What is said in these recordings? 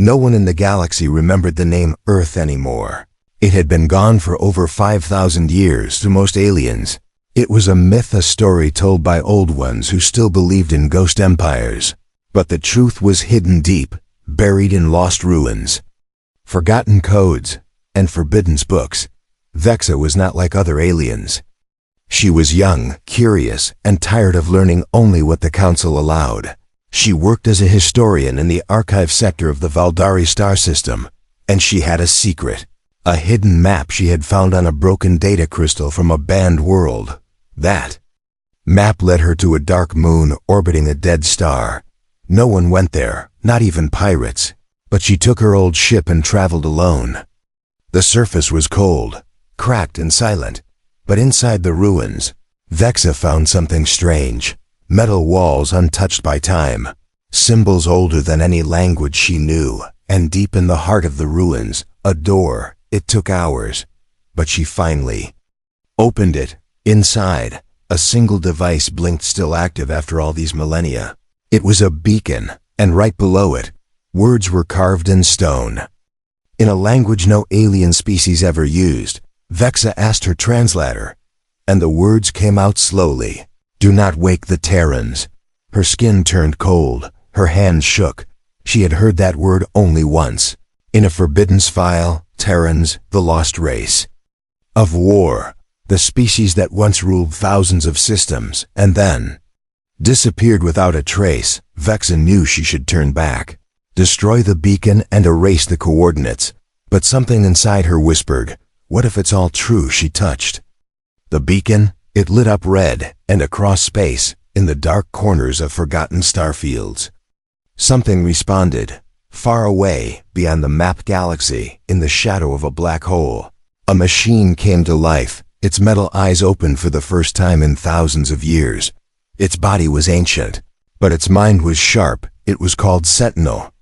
No one in the galaxy remembered the name Earth anymore. It had been gone for over 5,000 years to most aliens. It was a myth, a story told by old ones who still believed in ghost empires. But the truth was hidden deep, buried in lost ruins, forgotten codes, and forbidden books. Vexa was not like other aliens. She was young, curious, and tired of learning only what the Council allowed. She worked as a historian in the archive sector of the Valdari star system, and she had a secret, a hidden map she had found on a broken data crystal from a banned world. That map led her to a dark moon orbiting a dead star. No one went there, not even pirates, but she took her old ship and traveled alone. The surface was cold, cracked and silent, but inside the ruins, Vexa found something strange. Metal walls untouched by time, symbols older than any language she knew, and deep in the heart of the ruins, a door. It took hours, but she finally opened it. Inside, a single device blinked, still active after all these millennia. It was a beacon, and right below it, words were carved in stone. In a language no alien species ever used, Vexa asked her translator, and the words came out slowly. "Do not wake the Terrans." Her skin turned cold, her hands shook. She had heard that word only once, in a forbidden file. Terrans, the lost race of war, the species that once ruled thousands of systems, and then disappeared without a trace. Vexa knew she should turn back, destroy the beacon and erase the coordinates. But something inside her whispered, what if it's all true? She touched the beacon. It lit up red, and across space, in the dark corners of forgotten starfields, something responded. Far away, beyond the mapped galaxy, in the shadow of a black hole, a machine came to life, its metal eyes opened for the first time in thousands of years. Its body was ancient, but its mind was sharp. It was called Sentinel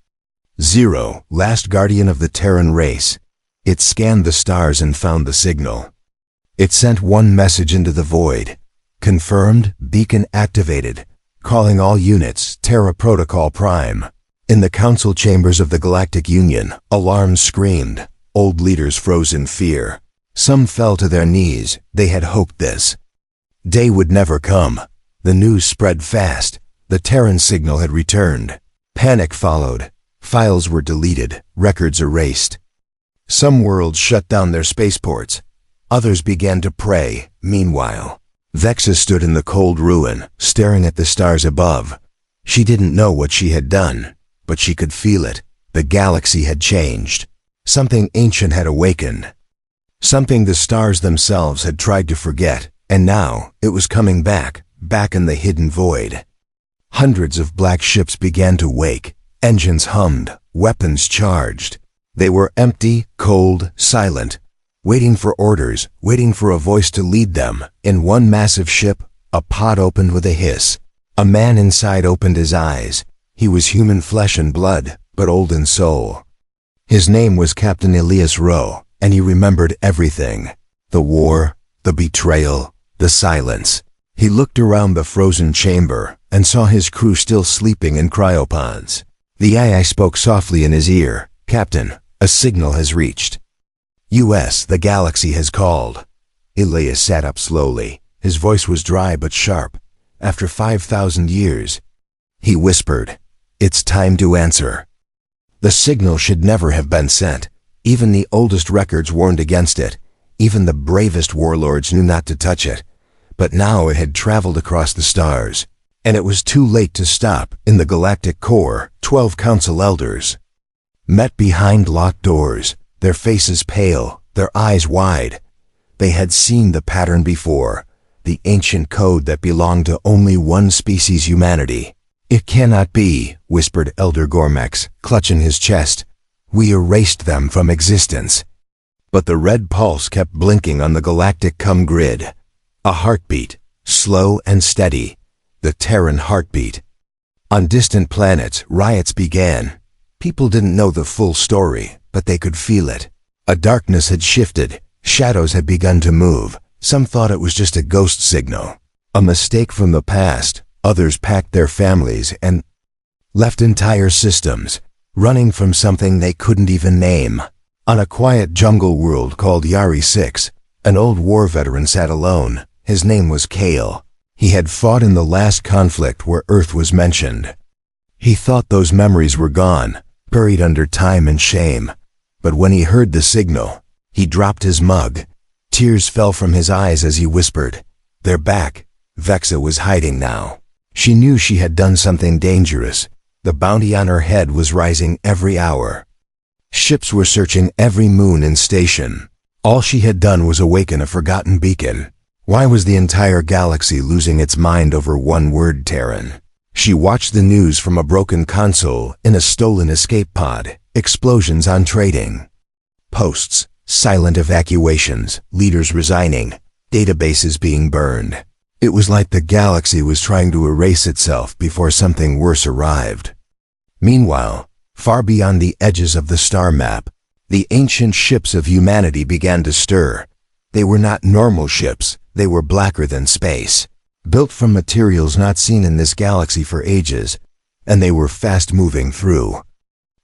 Zero, last guardian of the Terran race. It scanned the stars and found the signal. It sent one message into the void. Confirmed, beacon activated, calling all units, Terra Protocol Prime. In the council chambers of the Galactic Union, alarms screamed. Old leaders froze in fear. Some fell to their knees. They had hoped this day would never come. The news spread fast. The Terran signal had returned. Panic followed. Files were deleted, records erased. Some worlds shut down their spaceports. Others began to pray. Meanwhile, Vexa stood in the cold ruin, staring at the stars above. She didn't know what she had done, but she could feel it. The galaxy had changed. Something ancient had awakened. Something the stars themselves had tried to forget, and now it was coming back in the hidden void. Hundreds of black ships began to wake. Engines hummed, weapons charged. They were empty, cold, silent, waiting for orders, waiting for a voice to lead them. In one massive ship, a pod opened with a hiss. A man inside opened his eyes. He was human flesh and blood, but old in soul. His name was Captain Elias Rowe, and he remembered everything. The war, the betrayal, the silence. He looked around the frozen chamber and saw his crew still sleeping in cryopods. The AI spoke softly in his ear. "Captain, a signal has reached. US, the galaxy has called." Elias sat up slowly. His voice was dry but sharp. "After 5,000 years," he whispered, "it's time to answer." The signal should never have been sent. Even the oldest records warned against it. Even the bravest warlords knew not to touch it. But now it had traveled across the stars, and it was too late to stop. In the galactic core, 12 council elders met behind locked doors, their faces pale, their eyes wide. They had seen the pattern before, the ancient code that belonged to only one species, humanity. "It cannot be," whispered Elder Gormax, clutching his chest. "We erased them from existence." But the red pulse kept blinking on the galactic grid. A heartbeat, slow and steady, the Terran heartbeat. On distant planets, riots began. People didn't know the full story, but they could feel it. A darkness had shifted, shadows had begun to move. Some thought it was just a ghost signal, a mistake from the past. Others packed their families and left entire systems. running from something they couldn't even name. On a quiet jungle world called Yari 6, an old war veteran sat alone. His name was Kale. He had fought in the last conflict where Earth was mentioned. He thought those memories were gone, buried under time and shame. But when he heard the signal, he dropped his mug. Tears fell from his eyes as he whispered, "They're back." Vexa was hiding now. She knew she had done something dangerous. The bounty on her head was rising every hour. Ships were searching every moon and station. All she had done was awaken a forgotten beacon. Why was the entire galaxy losing its mind over one word, Terran? She watched the news from a broken console in a stolen escape pod, explosions on trading posts, silent evacuations, leaders resigning, databases being burned. It was like the galaxy was trying to erase itself before something worse arrived. Meanwhile, far beyond the edges of the star map, the ancient ships of humanity began to stir. They were not normal ships, they were blacker than space, built from materials not seen in this galaxy for ages, and they were fast-moving through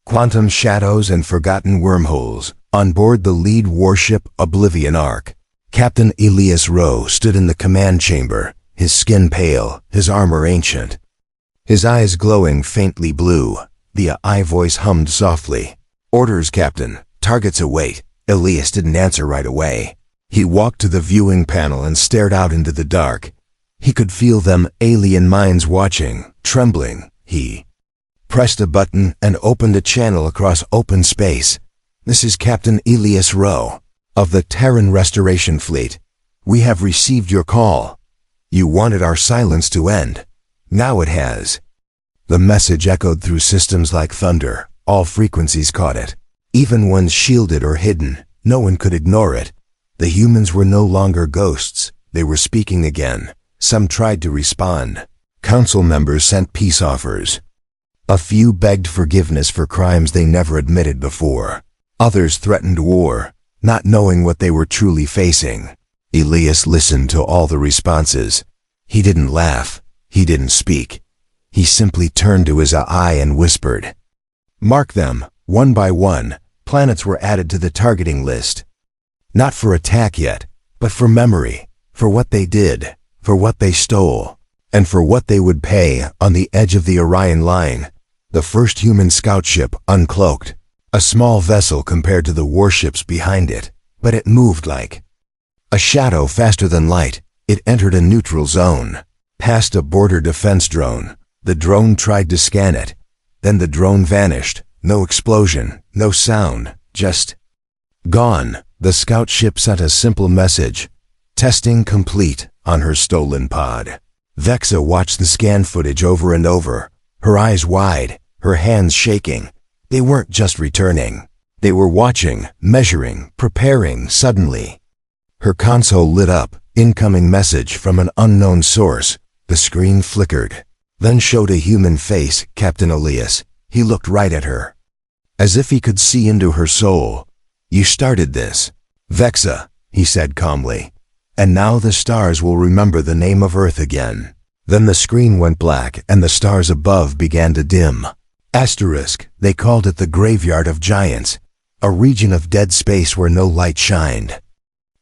quantum shadows and forgotten wormholes. On board the lead warship Oblivion Arc, Captain Elias Rowe stood in the command chamber, his skin pale, his armor ancient, his eyes glowing faintly blue. The AI voice hummed softly. "Orders, Captain. Targets await." Elias didn't answer right away. He walked to the viewing panel and stared out into the dark. He could feel them, alien minds watching, trembling. He pressed a button and opened a channel across open space. "This is Captain Elias Rowe of the Terran Restoration Fleet. We have received your call. You wanted our silence to end. Now it has." The message echoed through systems like thunder. All frequencies caught it. Even ones shielded or hidden, no one could ignore it. The humans were no longer ghosts. They were speaking again. Some tried to respond. Council members sent peace offers. A few begged forgiveness for crimes they never admitted before. Others threatened war, not knowing what they were truly facing. Elias listened to all the responses. He didn't laugh. He didn't speak. He simply turned to his AI and whispered, "Mark them." One by one, planets were added to the targeting list. Not for attack yet, but for memory, for what they did, for what they stole, and for what they would pay. On the edge of the Orion line, the first human scout ship uncloaked. A small vessel compared to the warships behind it, but it moved like a shadow faster than light. It entered a neutral zone, past a border defense drone. The drone tried to scan it. Then the drone vanished. No explosion, no sound, just gone. The scout ship sent a simple message, "Testing complete," on her stolen pod. Vexa watched the scan footage over and over, her eyes wide, her hands shaking. They weren't just returning. They were watching, measuring, preparing. Suddenly, her console lit up. Incoming message from an unknown source. The screen flickered, then showed a human face, Captain Elias. He looked right at her, as if he could see into her soul. "You started this, Vexa," he said calmly. "And now the stars will remember the name of Earth again." Then the screen went black and the stars above began to dim. Asterisk, they called it the Graveyard of Giants, a region of dead space where no light shined.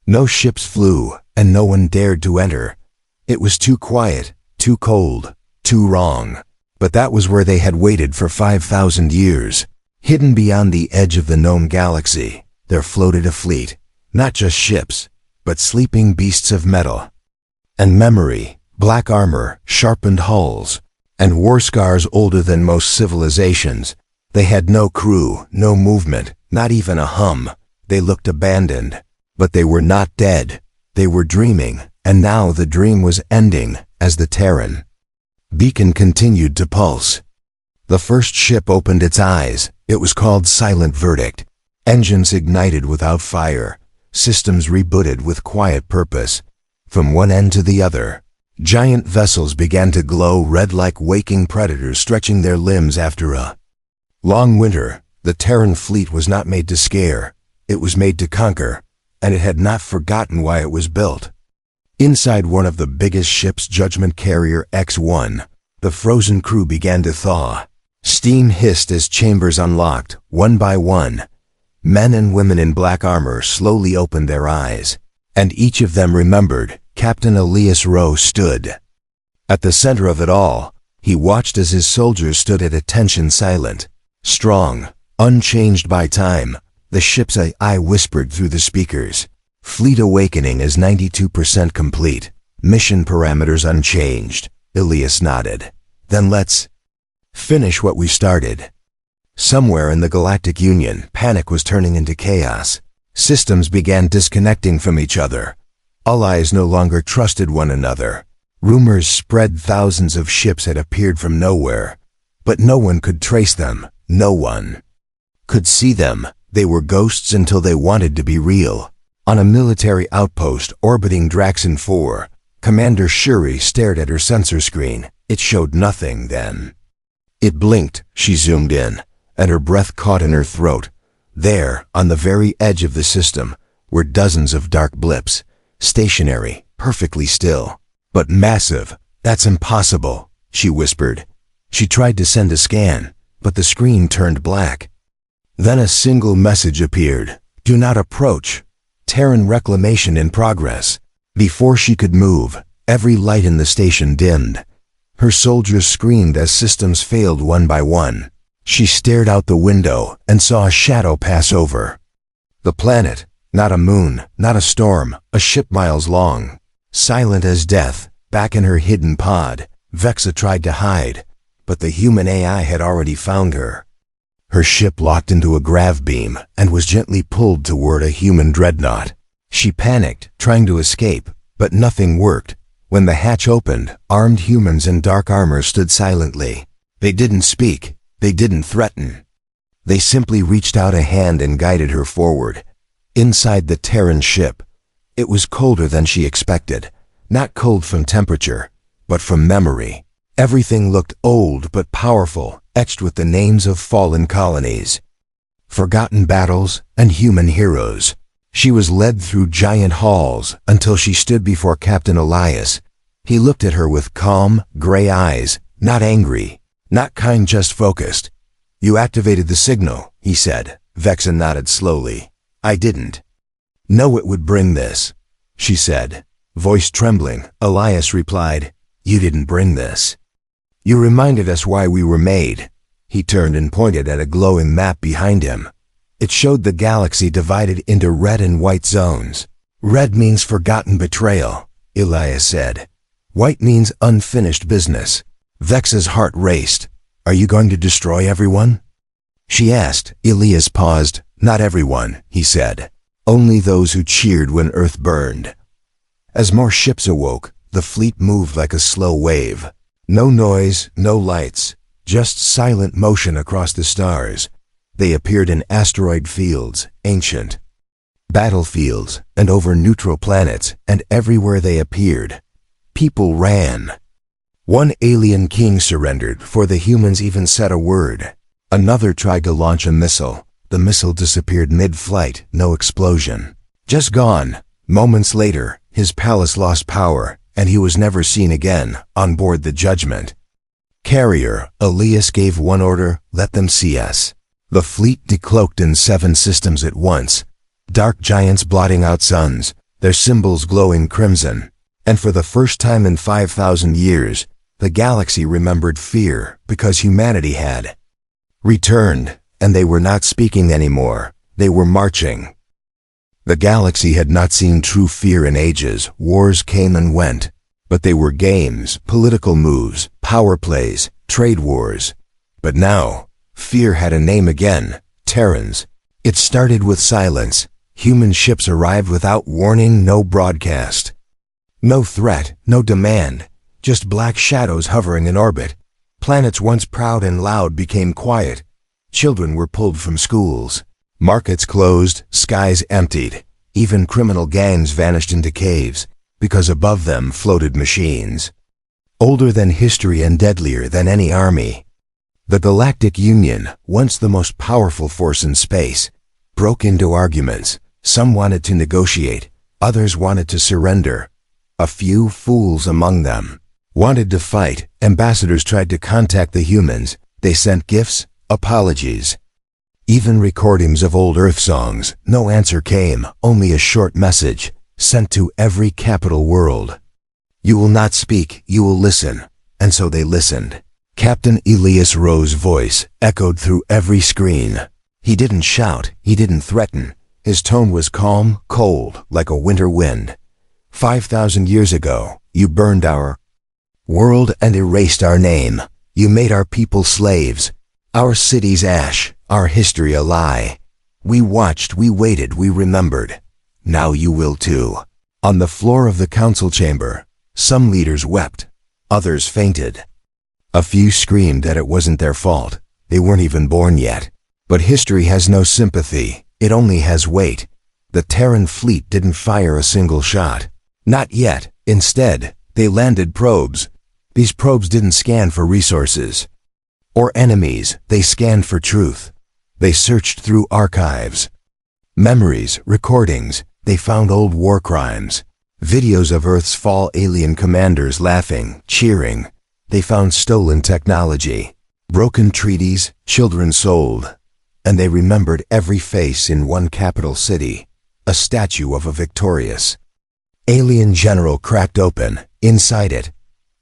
No ships flew, and no one dared to enter. It was too quiet, too cold, too wrong. But that was where they had waited for 5,000 years. Hidden beyond the edge of the known galaxy, there floated a fleet, not just ships, but sleeping beasts of metal and memory, black armor, sharpened hulls, and war scars older than most civilizations. They had no crew, no movement, not even a hum. They looked abandoned, but they were not dead. They were dreaming, and now the dream was ending as the Terran beacon continued to pulse. The first ship opened its eyes. It was called Silent Verdict. Engines ignited without fire, systems rebooted with quiet purpose. From one end to the other, giant vessels began to glow red like waking predators stretching their limbs after a long winter. The Terran fleet was not made to scare, it was made to conquer, and it had not forgotten why it was built. Inside one of the biggest ships, Judgment Carrier X-1, the frozen crew began to thaw. Steam hissed as chambers unlocked, one by one. Men and women in black armor slowly opened their eyes, and each of them remembered Captain Elias Rowe stood. At the center of it all, he watched as his soldiers stood at attention, silent, strong, unchanged by time. The ship's AI whispered through the speakers. Fleet awakening is 92% complete. Mission parameters unchanged. Elias nodded. Then let's finish what we started. Somewhere in the Galactic Union, panic was turning into chaos. Systems began disconnecting from each other. Allies no longer trusted one another. Rumors spread thousands of ships had appeared from nowhere, but no one could trace them. No one could see them. They were ghosts until they wanted to be real. On a military outpost orbiting Draxon 4, Commander Shuri stared at her sensor screen. It showed nothing then. It blinked. She zoomed in, and her breath caught in her throat. There, on the very edge of the system, were dozens of dark blips, stationary, perfectly still. But massive. That's impossible, she whispered. She tried to send a scan, but the screen turned black. Then a single message appeared. Do not approach. Terran reclamation in progress. Before she could move, every light in the station dimmed. Her soldiers screamed as systems failed one by one. She stared out the window and saw a shadow pass over. The planet, not a moon, not a storm, a ship miles long. Silent as death, back in her hidden pod, Vexa tried to hide, but the human AI had already found her. Her ship locked into a grav beam and was gently pulled toward a human dreadnought. She panicked, trying to escape, but nothing worked. When the hatch opened, armed humans in dark armor stood silently. They didn't speak. They didn't threaten. They simply reached out a hand and guided her forward. Inside the Terran ship, it was colder than she expected. Not cold from temperature, but from memory. Everything looked old but powerful, etched with the names of fallen colonies, forgotten battles, and human heroes. She was led through giant halls until she stood before Captain Elias. He looked at her with calm, gray eyes, not angry, not kind, just focused. You activated the signal, he said. Vexa nodded slowly. I didn't know it would bring this, she said, voice trembling. Elias replied, you didn't bring this. You reminded us why we were made. He turned and pointed at a glowing map behind him. It showed the galaxy divided into red and white zones. Red means forgotten betrayal, Elias said. White means unfinished business. Vexa's heart raced. Are you going to destroy everyone? She asked. Elias paused. Not everyone, he said. Only those who cheered when Earth burned. As more ships awoke, the fleet moved like a slow wave. No noise, no lights, just silent motion across the stars. They appeared in asteroid fields, ancient battlefields, and over neutral planets, and everywhere they appeared, people ran. One alien king surrendered before the humans even said a word. Another tried to launch a missile. The missile disappeared mid-flight, no explosion. Just gone. Moments later, his palace lost power, and he was never seen again on board the Judgment carrier. Elias gave one order, let them see us. The fleet decloaked in 7 systems at once, dark giants blotting out suns, their symbols glowing crimson. And for the first time in 5,000 years, the galaxy remembered fear because humanity had returned, and they were not speaking anymore. They were marching. The galaxy had not seen true fear in ages. Wars came and went, but they were games, political moves, power plays, trade wars. But now, fear had a name again, Terrans. It started with silence. Human ships arrived without warning, no broadcast. No threat, no demand, just black shadows hovering in orbit. Planets once proud and loud became quiet. Children were pulled from schools. Markets closed, skies emptied. Even criminal gangs vanished into caves, because above them floated machines. Older than history and deadlier than any army. The Galactic Union, once the most powerful force in space, broke into arguments. Some wanted to negotiate, others wanted to surrender. A few fools among them wanted to fight. Ambassadors tried to contact the humans, They sent gifts, apologies, even recordings of old Earth songs. No answer came, only a short message, sent to every capital world. You will not speak, you will listen. And so they listened. Captain Elias Rowe's voice echoed through every screen. He didn't shout, he didn't threaten. His tone was calm, cold, like a winter wind. 5,000 years ago, you burned our world and erased our name. You made our people slaves, our cities ash, our history a lie. We watched, we waited, we remembered. Now you will too. On the floor of the council chamber, some leaders wept, others fainted. A few screamed that it wasn't their fault. They weren't even born yet. But history has no sympathy, it only has weight. The Terran fleet didn't fire a single shot. Not yet. Instead, they landed probes. These probes didn't scan for resources or enemies, they scanned for truth. They searched through archives, memories, recordings. They found old war crimes, videos of Earth's fall, alien commanders laughing, cheering. They found stolen technology, broken treaties, children sold. And they remembered every face in one capital city, a statue of a victorious alien general cracked open. Inside it,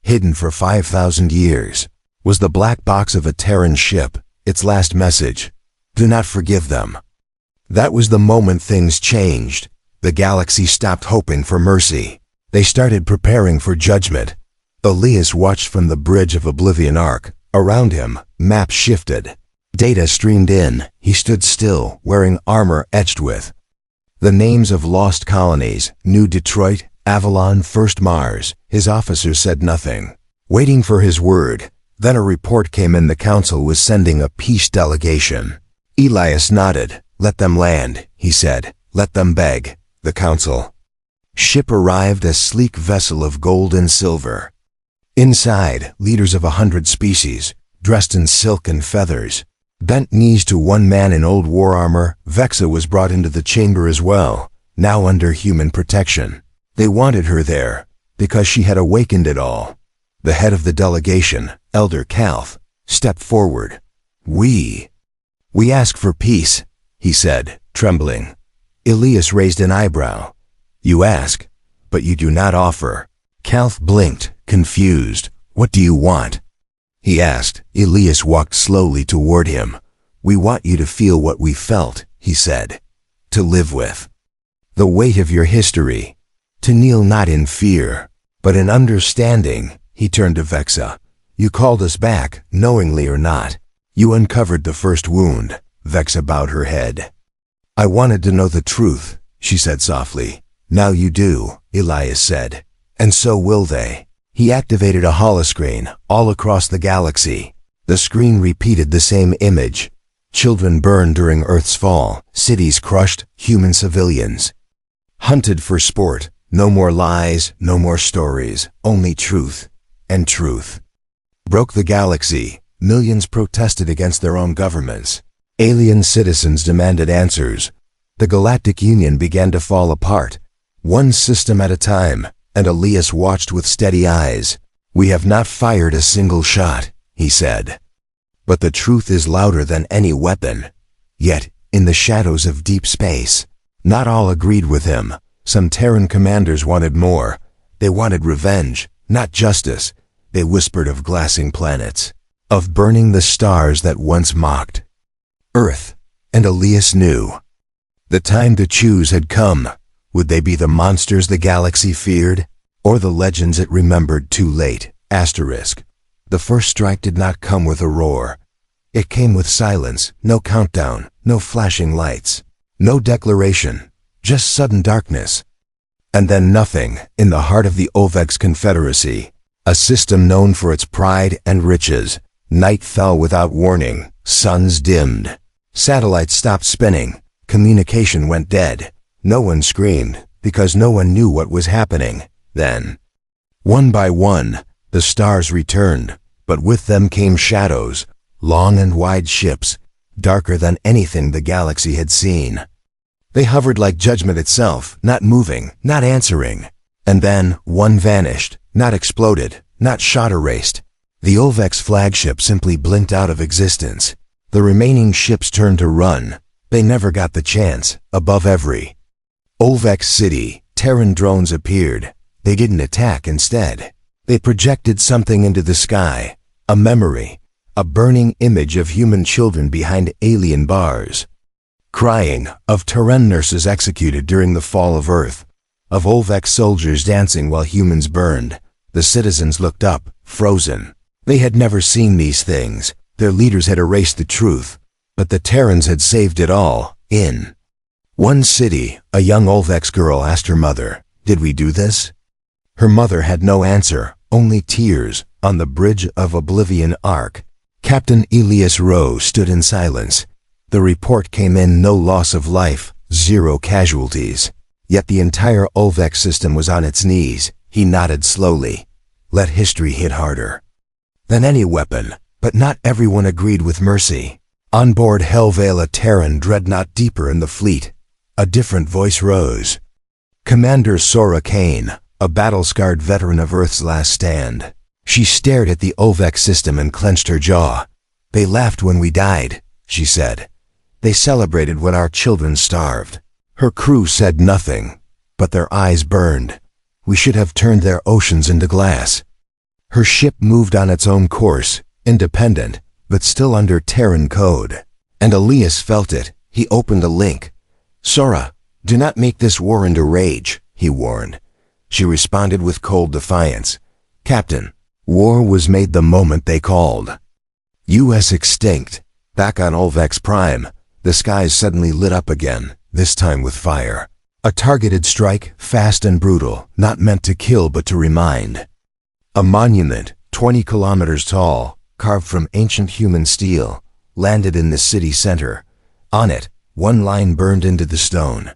hidden for 5,000 years, was the black box of a Terran ship, its last message: do not forgive them. That was the moment things changed. The galaxy stopped hoping for mercy. They started preparing for judgment. Elias watched from the bridge of Oblivion Arc. Around him, maps shifted. Data streamed in. He stood still, wearing armor etched with the names of lost colonies: New Detroit, Avalon, First Mars. His officers said nothing, waiting for his word. Then a report came in. The council was sending a peace delegation. Elias nodded. Let them land, he said. Let them beg. The council ship arrived, a sleek vessel of gold and silver. Inside, leaders of 100 species, dressed in silk and feathers, bent knees to one man in old war armor. Vexa was brought into the chamber as well, now under human protection. They wanted her there, because she had awakened it all. The head of the delegation, Elder Calth, stepped forward. We ask for peace, he said, trembling. Elias raised an eyebrow. You ask, but you do not offer. Calth blinked, confused. What do you want? He asked. Elias walked slowly toward him. We want you to feel what we felt, he said. To live with the weight of your history. To kneel not in fear, but in understanding. He turned to Vexa. You called us back, knowingly or not. You uncovered the first wound. Vexa bowed her head. I wanted to know the truth, she said softly. Now you do, Elias said. And so will they. He activated a holoscreen all across the galaxy. The screen repeated the same image. Children burned during Earth's fall, cities crushed, human civilians hunted for sport. No more lies, no more stories, only truth. And truth broke the galaxy. Millions protested against their own governments. Alien citizens demanded answers. The Galactic Union began to fall apart, one system at a time, and Elias watched with steady eyes. We have not fired a single shot, he said. But the truth is louder than any weapon. Yet, in the shadows of deep space, not all agreed with him. Some Terran commanders wanted more. They wanted revenge, not justice. They whispered of glassing planets, of burning the stars that once mocked Earth. And Elias knew. The time to choose had come. Would they be the monsters the galaxy feared, or the legends it remembered too late? Asterisk. The first strike did not come with a roar. It came with silence, no countdown, no flashing lights, no declaration, just sudden darkness. And then nothing. In the heart of the Ovex Confederacy, a system known for its pride and riches, night fell without warning, suns dimmed, satellites stopped spinning, communication went dead. No one screamed, because no one knew what was happening. Then, one by one, the stars returned, but with them came shadows, long and wide ships, darker than anything the galaxy had seen. They hovered like judgment itself, not moving, not answering. And then, one vanished, not exploded, not shot erased. The Olvek's flagship simply blinked out of existence. The remaining ships turned to run. They never got the chance. Above every Olvek city, Terran drones appeared. They didn't attack instead. They projected something into the sky. A memory. A burning image of human children behind alien bars. Crying, of Terran nurses executed during the fall of Earth. Of Olvek soldiers dancing while humans burned. The citizens looked up, frozen. They had never seen these things. Their leaders had erased the truth. But the Terrans had saved it all. In one city, a young Olvek's girl asked her mother, "Did we do this?" Her mother had no answer, only tears. On the bridge of Oblivion Arc, Captain Elias Rowe stood in silence. The report came in: no loss of life, 0 casualties. Yet the entire Olvek system was on its knees. He nodded slowly. Let history hit harder than any weapon, but not everyone agreed with mercy. On board Hellvale, a Terran dreadnought deeper in the fleet, a different voice rose. Commander Sora Kane, a battle-scarred veteran of Earth's last stand. She stared at the Olvek system and clenched her jaw. "They laughed when we died," she said. "They celebrated when our children starved." Her crew said nothing, but their eyes burned. We should have turned their oceans into glass. Her ship moved on its own course, independent, but still under Terran code. And Elias felt it. He opened a link. "Sora, do not make this war into rage," he warned. She responded with cold defiance. "Captain, war was made the moment they called." U.S. extinct. Back on Olvek's prime, the skies suddenly lit up again, this time with fire. A targeted strike, fast and brutal, not meant to kill but to remind. A monument, 20 kilometers tall, carved from ancient human steel, landed in the city center. On it, one line burned into the stone.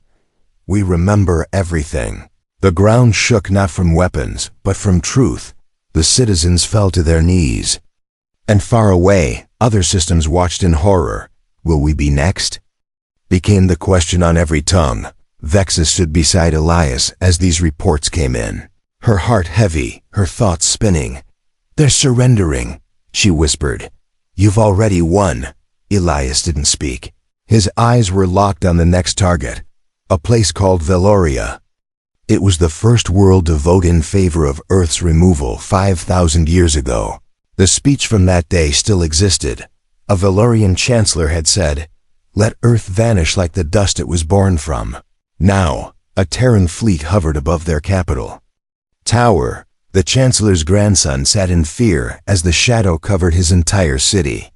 "We remember everything." The ground shook not from weapons, but from truth. The citizens fell to their knees. And far away, other systems watched in horror. Will we be next? Became the question on every tongue. Vexa stood beside Elias as these reports came in. Her heart heavy, her thoughts spinning. "They're surrendering," she whispered. "You've already won." Elias didn't speak. His eyes were locked on the next target, a place called Veloria. It was the first world to vote in favor of Earth's removal 5,000 years ago. The speech from that day still existed. A Valorian chancellor had said, "Let Earth vanish like the dust it was born from." Now, a Terran fleet hovered above their capital. Tower, the chancellor's grandson, sat in fear as the shadow covered his entire city.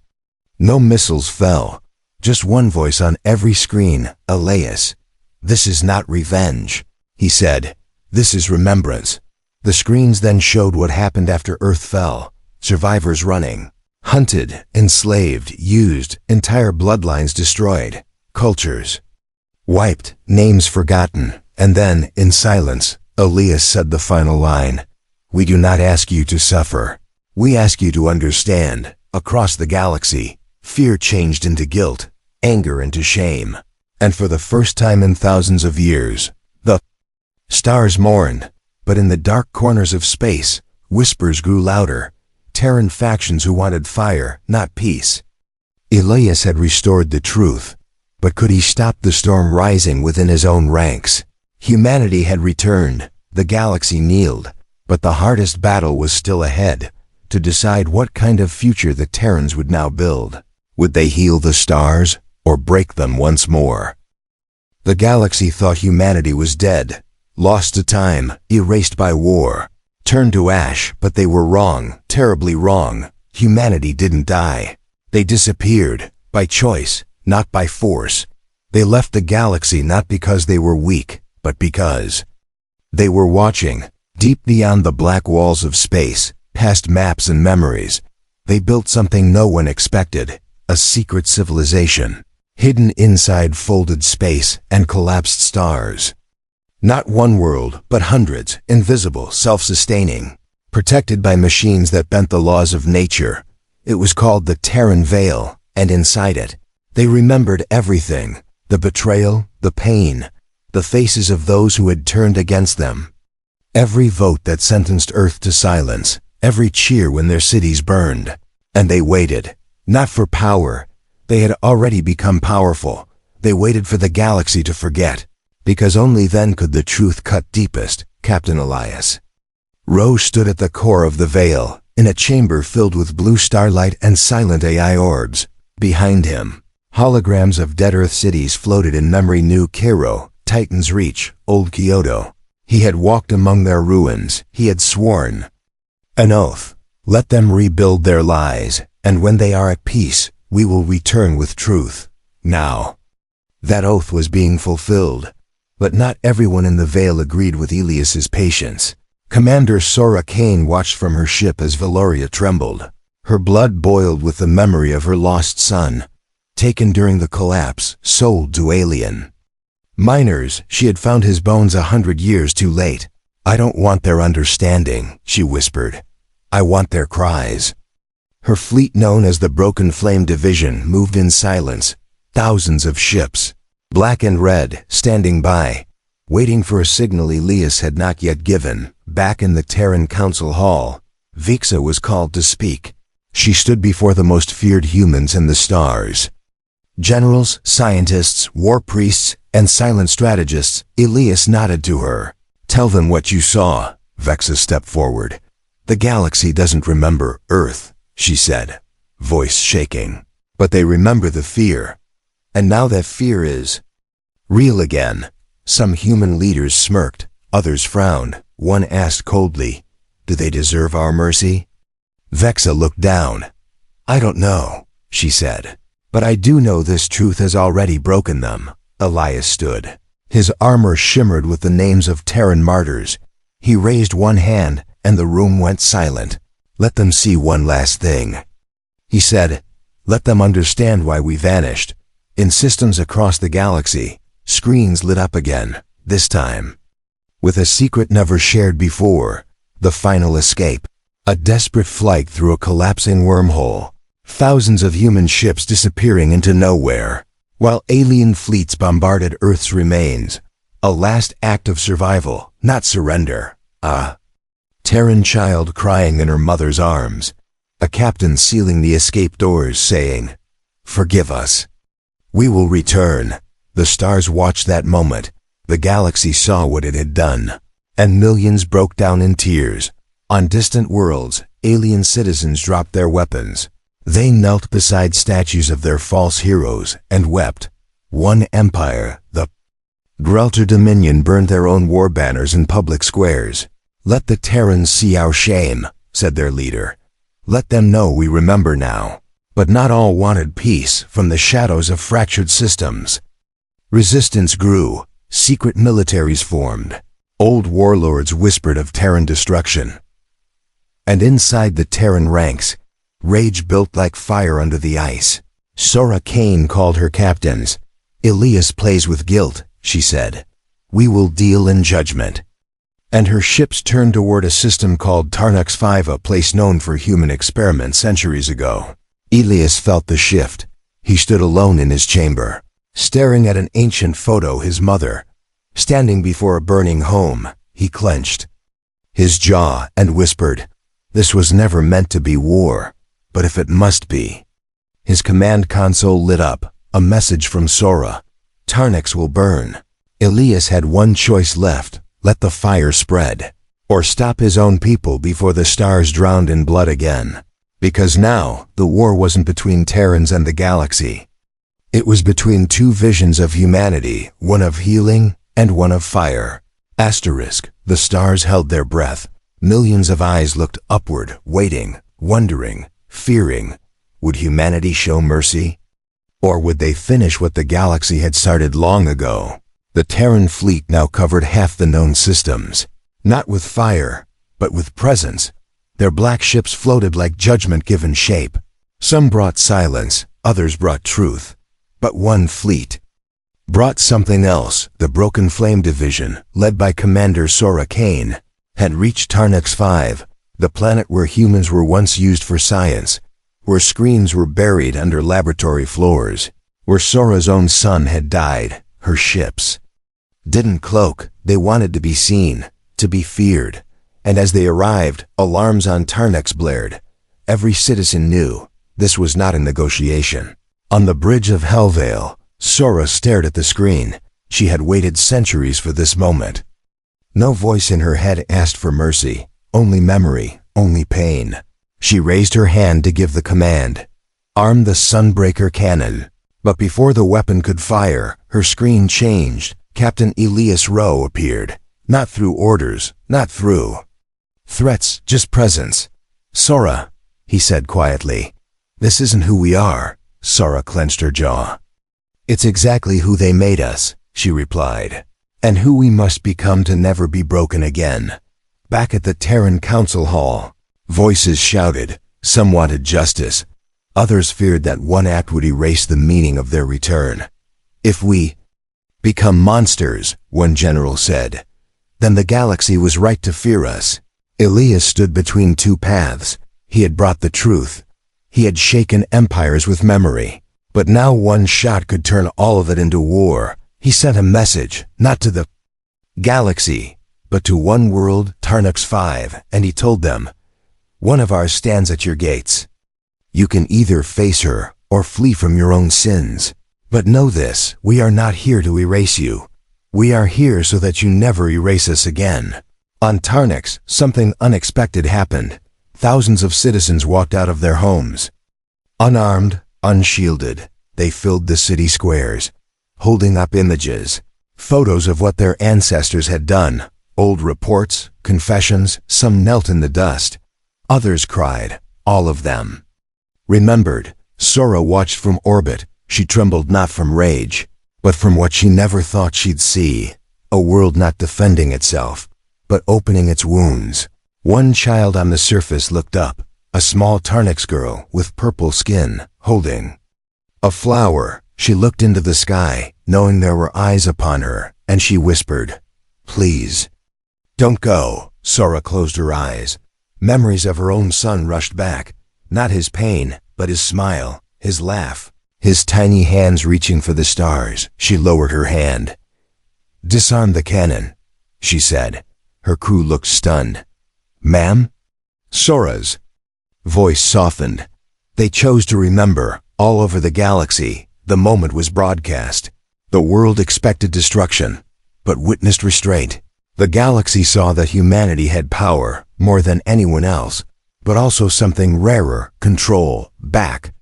No missiles fell, just one voice on every screen: "Elias, this is not revenge," he said. "This is remembrance." The screens then showed what happened after Earth fell. Survivors running. Hunted, enslaved, used, entire bloodlines destroyed. Cultures wiped, names forgotten. And then, in silence, Elias said the final line. "We do not ask you to suffer. We ask you to understand." Across the galaxy, fear changed into guilt, anger into shame. And for the first time in thousands of years, the stars mourned. But in the dark corners of space, whispers grew louder. Terran factions who wanted fire, not peace. Elias had restored the truth, but could he stop the storm rising within his own ranks? Humanity had returned, the galaxy kneeled, but the hardest battle was still ahead, to decide what kind of future the Terrans would now build. Would they heal the stars, or break them once more? The galaxy thought humanity was dead, lost to time, erased by war. Turned to ash, but they were wrong, terribly wrong. Humanity didn't die. They disappeared, by choice, not by force. They left the galaxy not because they were weak, but because they were watching. Deep beyond the black walls of space, past maps and memories, they built something no one expected, a secret civilization, hidden inside folded space and collapsed stars. Not one world, but hundreds, invisible, self-sustaining, protected by machines that bent the laws of nature. It was called the Terran Veil, and inside it, they remembered everything: the betrayal, the pain, the faces of those who had turned against them. Every vote that sentenced Earth to silence, every cheer when their cities burned. And they waited, not for power. They had already become powerful. They waited for the galaxy to forget, because only then could the truth cut deepest. Captain Elias. Ro stood at the core of the veil, in a chamber filled with blue starlight and silent AI orbs. Behind him, holograms of dead Earth cities floated in memory. New Cairo, Titan's Reach, Old Kyoto. He had walked among their ruins. He had sworn an oath. Let them rebuild their lies, and when they are at peace, we will return with truth. Now, that oath was being fulfilled, but not everyone in the Veil agreed with Elias's patience. Commander Sora Kane watched from her ship as Valoria trembled. Her blood boiled with the memory of her lost son, taken during the collapse, sold to alien miners. She had found his bones 100 years too late. I don't want their understanding, she whispered. I want their cries. Her fleet, known as the Broken Flame Division, moved in silence. Thousands of ships, black and red, standing by, waiting for a signal Elias had not yet given. Back in the Terran Council Hall, Vixa was called to speak. She stood before the most feared humans in the stars. Generals, scientists, war priests, and silent strategists. Elias nodded to her. Tell them what you saw. Vexa stepped forward. The galaxy doesn't remember Earth, she said, voice shaking. But they remember the fear. And now that fear is real again. Some human leaders smirked, others frowned. One asked coldly, do they deserve our mercy? Vexa looked down. I don't know, she said. But I do know this truth has already broken them. Elias stood. His armor shimmered with the names of Terran martyrs. He raised one hand, and the room went silent. Let them see one last thing, he said. Let them understand why we vanished. In systems across the galaxy, screens lit up again, this time with a secret never shared before. The final escape. A desperate flight through a collapsing wormhole. Thousands of human ships disappearing into nowhere, while alien fleets bombarded Earth's remains. A last act of survival, not surrender. A Terran child crying in her mother's arms. A captain sealing the escape doors, saying, forgive us. We will return. The stars watched that moment. The galaxy saw what it had done, and millions broke down in tears. On distant worlds, alien citizens dropped their weapons. They knelt beside statues of their false heroes and wept. One empire, the Grelter Dominion, burned their own war banners in public squares. Let the Terrans see our shame, said their leader. Let them know we remember now. But not all wanted peace. From the shadows of fractured systems, resistance grew. Secret militaries formed. Old warlords whispered of Terran destruction. And inside the Terran ranks, rage built like fire under the ice. Sora Kane called her captains. Elias plays with guilt, she said. We will deal in judgment. And her ships turned toward a system called Tarnux V, a place known for human experiments centuries ago. Elias felt the shift. He stood alone in his chamber, staring at an ancient photo, his mother, standing before a burning home. He clenched his jaw and whispered, this was never meant to be war, but if it must be. His command console lit up, a message from Sora. Tarnux will burn. Elias had one choice left, let the fire spread, or stop his own people before the stars drowned in blood again. Because now, the war wasn't between Terrans and the galaxy. It was between two visions of humanity, one of healing and one of fire. Asterisk, the stars held their breath. Millions of eyes looked upward, waiting, wondering, fearing. Would humanity show mercy? Or would they finish what the galaxy had started long ago? The Terran fleet now covered half the known systems. Not with fire, but with presence. Their black ships floated like judgment given shape. Some brought silence, others brought truth. But one fleet brought something else. The Broken Flame Division, led by Commander Sora Kane, had reached Tarnux V, the planet where humans were once used for science, where screens were buried under laboratory floors, where Sora's own son had died. Her ships didn't cloak, they wanted to be seen, to be feared. And as they arrived, alarms on Tarnax blared. Every citizen knew this was not a negotiation. On the bridge of Hellvale, Sora stared at the screen. She had waited centuries for this moment. No voice in her head asked for mercy, only memory, only pain. She raised her hand to give the command. Arm the Sunbreaker cannon. But before the weapon could fire, her screen changed. Captain Elias Rowe appeared. Not through orders, not through threats, just presence. Sora, he said quietly. This isn't who we are. Sora clenched her jaw. It's exactly who they made us, she replied. And who we must become to never be broken again. Back at the Terran Council Hall, voices shouted. Some wanted justice. Others feared that one act would erase the meaning of their return. If we become monsters, one general said, then the galaxy was right to fear us. Elias stood between two paths. He had brought the truth. He had shaken empires with memory. But now one shot could turn all of it into war. He sent a message, not to the galaxy, but to one world, Tarnax 5, and he told them, one of ours stands at your gates. You can either face her or flee from your own sins. But know this, we are not here to erase you. We are here so that you never erase us again. On Tarnax, something unexpected happened. Thousands of citizens walked out of their homes. Unarmed, unshielded, they filled the city squares, holding up images, photos of what their ancestors had done, old reports, confessions. Some knelt in the dust. Others cried, all of them. Remembered, Sora watched from orbit. She trembled not from rage, but from what she never thought she'd see. A world not defending itself, but opening its wounds. One child on the surface looked up, a small Tarnax girl with purple skin, holding a flower. She looked into the sky, knowing there were eyes upon her, and she whispered, please, don't go. Sora closed her eyes. Memories of her own son rushed back, not his pain, but his smile, his laugh, his tiny hands reaching for the stars. She lowered her hand. Disarm the cannon, she said. Her crew looked stunned. Ma'am? Sora's voice softened. They chose to remember. All over the galaxy, the moment was broadcast. The world expected destruction, but witnessed restraint. The galaxy saw that humanity had power, more than anyone else, but also something rarer, control, back.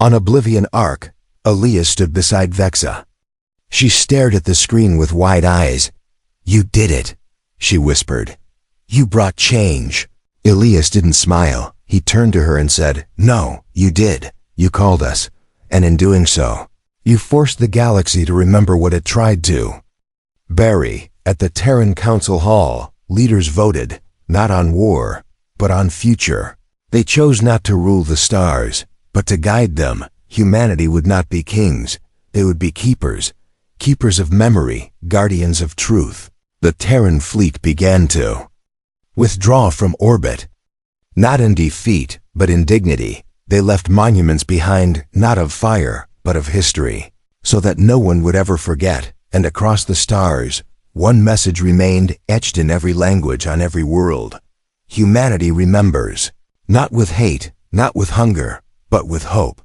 On Oblivion Arc, Elias stood beside Vexa. She stared at the screen with wide eyes. You did it, she whispered. You brought change. Elias didn't smile. He turned to her and said, no, you did. You called us, and in doing so, you forced the galaxy to remember what it tried to. Barry, at the Terran Council Hall, leaders voted, not on war, but on future. They chose not to rule the stars, but to guide them. Humanity would not be kings. They would be keepers. Keepers of memory, guardians of truth. The Terran fleet began to withdraw from orbit. Not in defeat, but in dignity. They left monuments behind, not of fire, but of history, so that no one would ever forget. And across the stars, one message remained etched in every language on every world. Humanity remembers, not with hate, not with hunger, but with hope.